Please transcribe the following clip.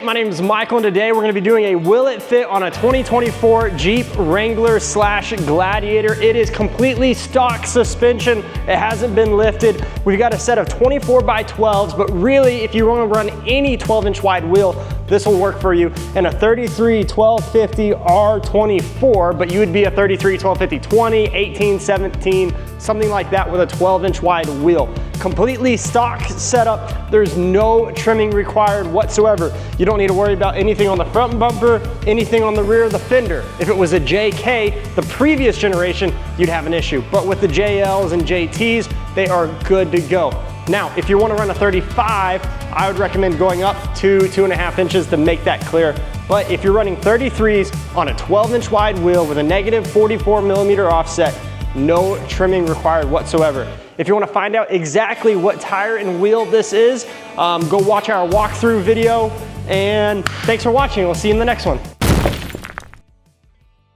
My name is Michael, and today we're going to be doing a Will It Fit on a 2024 Jeep Wrangler / Gladiator. It is completely stock suspension. It hasn't been lifted. We've got a set of 24x12s, but really if you want to run any 12-inch wide wheel, this will work for you. And a 33 1250 R24, but you would be a 33 1250 20, 18, 17, something like that with a 12-inch wide wheel. Completely stock setup. There's no trimming required whatsoever. You don't need to worry about anything on the front bumper, anything on the rear of the fender. If it was a JK, the previous generation, you'd have an issue. But with the JLs and JTs, they are good to go. Now, if you want to run a 35, I would recommend going up 2.5 inches to make that clear. But if you're running 33s on a 12-inch wide wheel with a negative 44mm offset, no trimming required whatsoever. If you want to find out exactly what tire and wheel this is, go watch our walkthrough video. And thanks for watching. We'll see you in the next one.